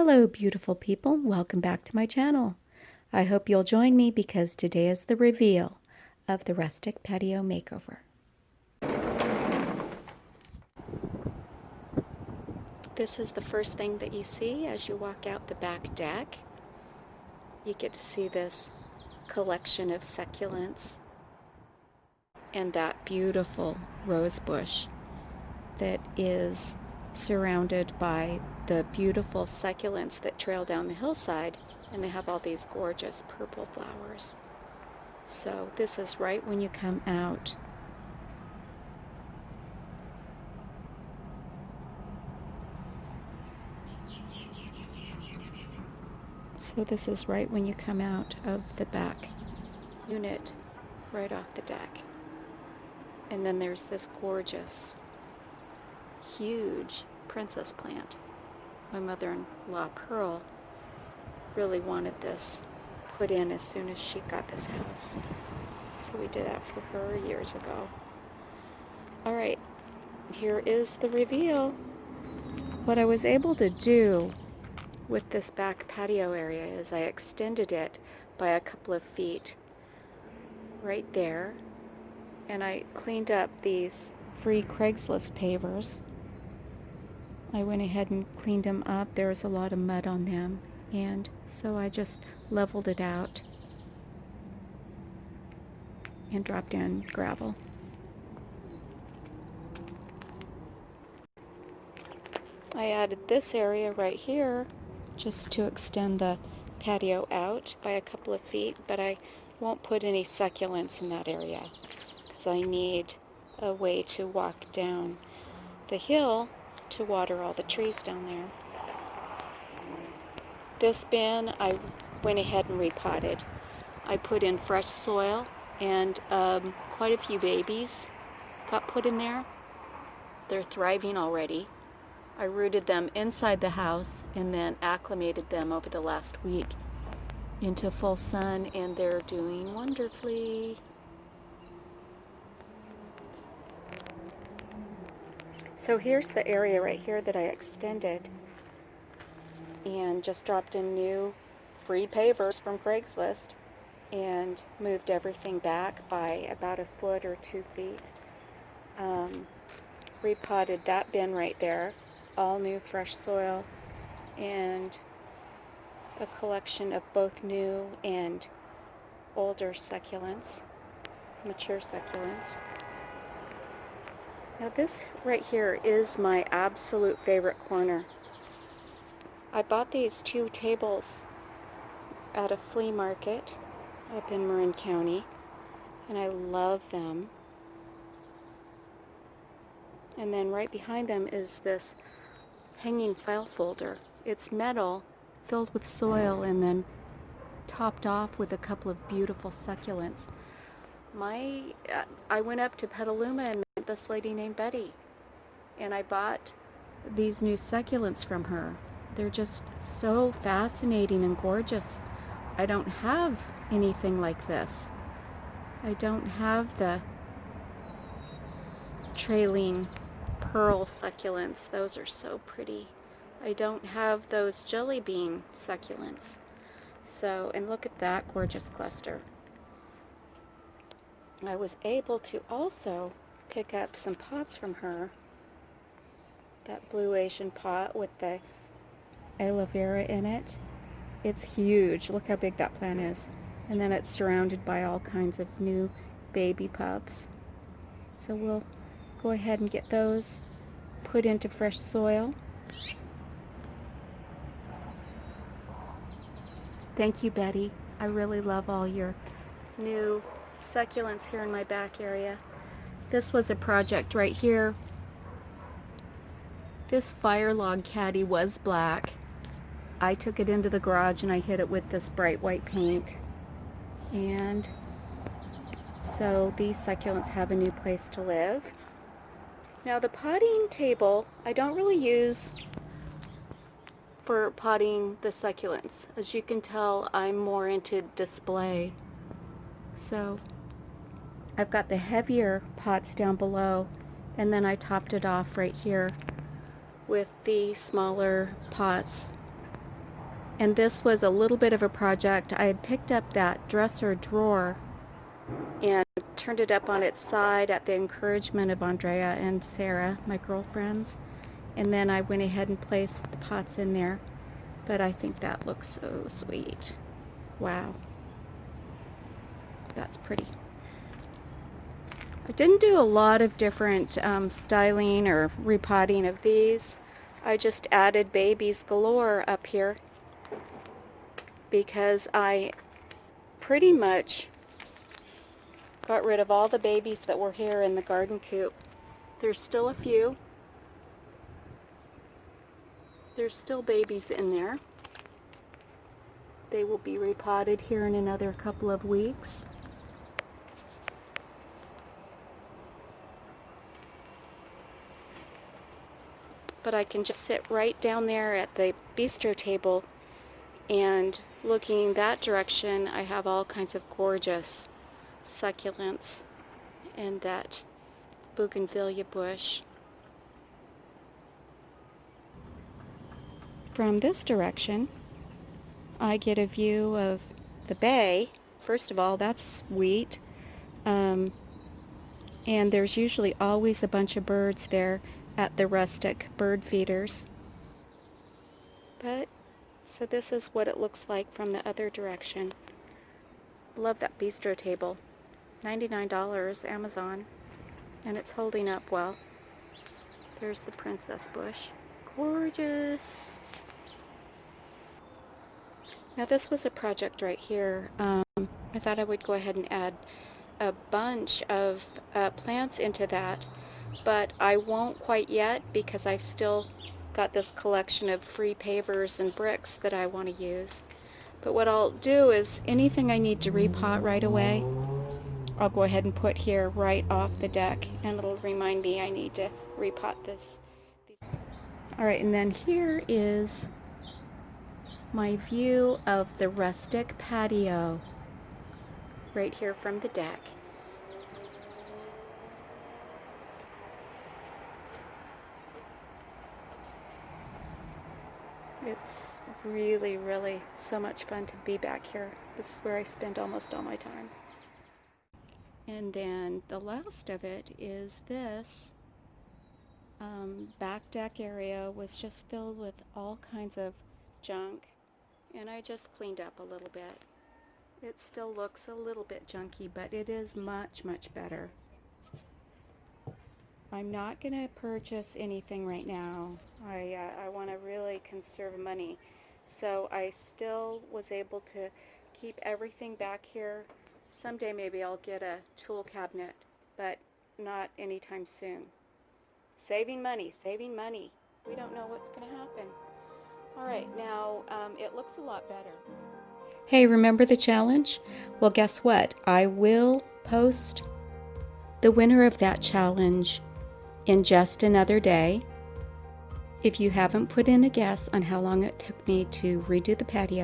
Hello beautiful people, welcome back to my channel. I hope you'll join me because today is the reveal of the Rustic Patio Makeover. This is the first thing that you see as you walk out the back deck. You get to see this collection of succulents and that beautiful rose bush that is surrounded by the beautiful succulents that trail down the hillside, and they have all these gorgeous purple flowers. So this is right when you come out. So this is right when you come out of the back unit, right off the deck. And then there's this gorgeous, huge princess plant. My mother-in-law, Pearl, really wanted this put in as soon as she got this house. So we did that for her years ago. Alright, here is the reveal. What I was able to do with this back patio area is I extended it by a couple of feet right there, and I cleaned up these free Craigslist pavers. I went ahead and cleaned them up. There was a lot of mud on them, and so I just leveled it out and dropped in gravel. I added this area right here just to extend the patio out by a couple of feet, but I won't put any succulents in that area because I need a way to walk down the hill to water all the trees down there. This bin I went ahead and repotted. I put in fresh soil, and quite a few babies got put in there. They're thriving already. I rooted them inside the house and then acclimated them over the last week into full sun, and they're doing wonderfully. So here's the area right here that I extended and just dropped in new free pavers from Craigslist and moved everything back by about a foot or 2 feet. Repotted that bin right there, all new fresh soil, and a collection of both new and older succulents, mature succulents. Now this right here is my absolute favorite corner. I bought these 2 tables at a flea market up in Marin County, and I love them. And then right behind them is this hanging file folder. It's metal filled with soil and then topped off with a couple of beautiful succulents. I went up to Petaluma and met this lady named Betty, and I bought these new succulents from her. They're just so fascinating and gorgeous. I don't have anything like this. I don't have the trailing pearl succulents. Those are so pretty. I don't have those jelly bean succulents. So, and look at that gorgeous cluster. I was able to also pick up some pots from her. That blue Asian pot with the aloe vera in it. It's huge. Look how big that plant is. And then it's surrounded by all kinds of new baby pups. So we'll go ahead and get those put into fresh soil. Thank you, Betty. I really love all your new succulents here in my back area. This was a project right here. This fire log caddy was black. I took it into the garage and I hit it with this bright white paint. And so these succulents have a new place to live. Now the potting table I don't really use for potting the succulents. As you can tell, I'm more into display. So I've got the heavier pots down below, and then I topped it off right here with the smaller pots And this was a little bit of a project. I had picked up that dresser drawer and turned it up on its side at the encouragement of Aondrea and Sarah, my girlfriends. And then I went ahead and placed the pots in there. But I think that looks so sweet. Wow. That's pretty. I didn't do a lot of different styling or repotting of these. I just added babies galore up here because I pretty much got rid of all the babies that were here in the garden coop. There's still a few. There's still babies in there. They will be repotted here in another couple of weeks. But I can just sit right down there at the bistro table, and looking that direction, I have all kinds of gorgeous succulents and that bougainvillea bush. From this direction, I get a view of the bay. First of all, that's sweet. And there's usually always a bunch of birds there at the rustic bird feeders. But, so this is what it looks like from the other direction. Love that bistro table. $99 Amazon. And it's holding up well. There's the princess bush. Gorgeous. Now this was a project right here. I thought I would go ahead and add a bunch of plants into that, but I won't quite yet because I've still got this collection of free pavers and bricks that I want to use. But what I'll do is anything I need to repot right away, I'll go ahead and put here right off the deck, and it'll remind me I need to repot this. Alright, and then here is my view of the rustic patio right here from the deck. It's really, really so much fun to be back here. This is where I spend almost all my time. And then the last of it is this back deck area was just filled with all kinds of junk, and I just cleaned up a little bit. It still looks a little bit junky, but it is much, much better. I'm not going to purchase anything right now. I want to really conserve money. So I still was able to keep everything back here. Someday maybe I'll get a tool cabinet, but not anytime soon. Saving money, saving money. We don't know what's going to happen. All right, now it looks a lot better. Hey, remember the challenge? Well, guess what? I will post the winner of that challenge in just another day. If you haven't put in a guess on how long it took me to redo the patio,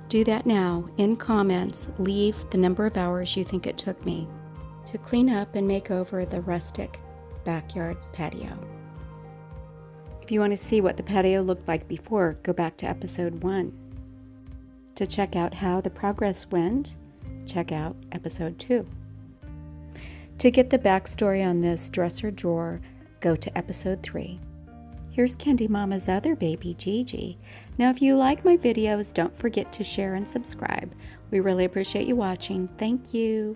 do that now. In comments, leave the number of hours you think it took me to clean up and make over the rustic backyard patio. If you want to see what the patio looked like before, go back to episode 1. To check out how the progress went, check out episode 2. To get the backstory on this dresser drawer, go to episode 3. Here's Candy Mama's other baby, Gigi. Now, if you like my videos, don't forget to share and subscribe. We really appreciate you watching. Thank you.